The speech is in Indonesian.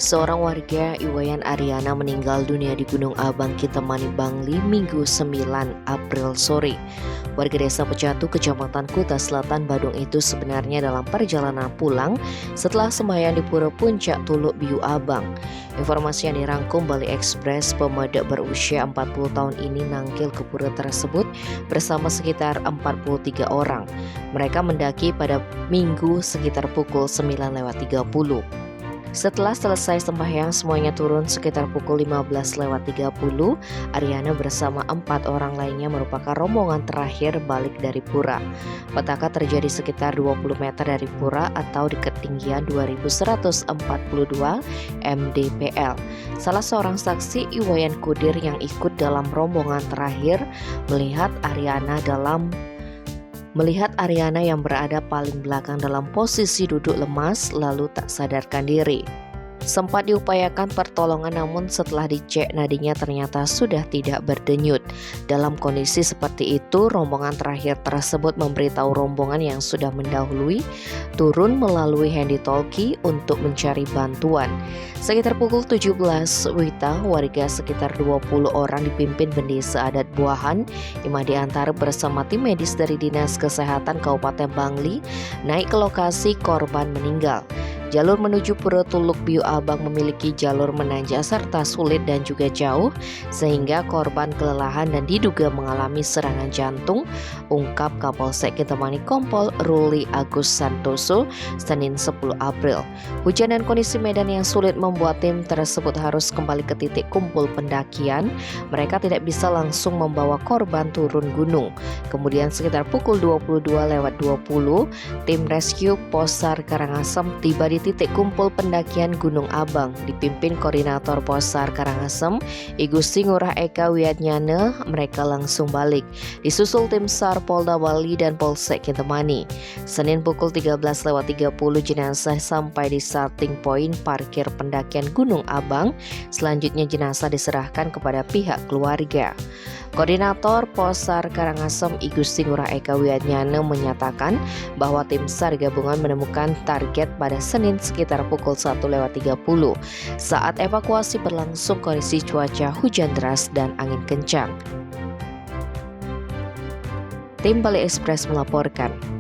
Seorang warga Iwayan Ariana meninggal dunia di Gunung Abang, Kintamani, Bangli, Minggu 9 April sore. Warga desa Pecatu, Kecamatan Kuta Selatan, Badung itu sebenarnya dalam perjalanan pulang setelah sembahyang di Pura Puncak Tuluk Biu Abang. Informasi yang dirangkum Bali Express, pemuda berusia 40 tahun ini nangkil ke pura tersebut bersama sekitar 43 orang. Mereka mendaki pada Minggu sekitar pukul 9.30. Setelah selesai sembahyang, semuanya turun sekitar pukul 15.30. Ariana bersama 4 orang lainnya merupakan rombongan terakhir balik dari pura. Petaka terjadi sekitar 20 meter dari pura atau di ketinggian 2142 mdpl. Salah seorang saksi, Iwayan Kudir, yang ikut dalam rombongan terakhir, melihat Ariana yang berada paling belakang dalam posisi duduk lemas lalu tak sadarkan diri. Sempat diupayakan pertolongan, namun setelah dicek nadinya ternyata sudah tidak berdenyut. Dalam kondisi seperti itu, rombongan terakhir tersebut memberitahu rombongan yang sudah mendahului turun melalui handy-talkie untuk mencari bantuan. Sekitar pukul 17 WITA, warga sekitar 20 orang dipimpin Bendesa Adat Buahan, Imadi Antara bersama tim medis dari Dinas Kesehatan Kabupaten Bangli naik ke lokasi korban meninggal. Jalur menuju Pura Tuluk Biu Abang memiliki jalur menanjak serta sulit dan juga jauh, sehingga korban kelelahan dan diduga mengalami serangan jantung, ungkap Kapolsek Kintamani Kompol Ruli Agus Santoso Senin 10 April. Hujan dan kondisi medan yang sulit membuat tim tersebut harus kembali ke titik kumpul pendakian. Mereka tidak bisa langsung membawa korban turun gunung. Kemudian sekitar pukul 22.20, tim rescue Posar Karangasem tiba di titik kumpul pendakian Gunung Abang, dipimpin Koordinator Posar Karangasem, I Gusti Ngurah Eka Wiatnyana. Mereka langsung balik, disusul tim SAR Polda Bali dan Polsek Kintamani. Senin pukul 13.30, jenazah sampai di starting point parkir pendakian Gunung Abang. Selanjutnya jenazah diserahkan kepada pihak keluarga. Koordinator Posar Karangasem I Gusti Ngurah Eka Wiatnyana menyatakan bahwa tim SAR gabungan menemukan target pada Senin sekitar pukul 1.30. Saat evakuasi berlangsung, kondisi cuaca hujan deras dan angin kencang. Tim Bali Express melaporkan.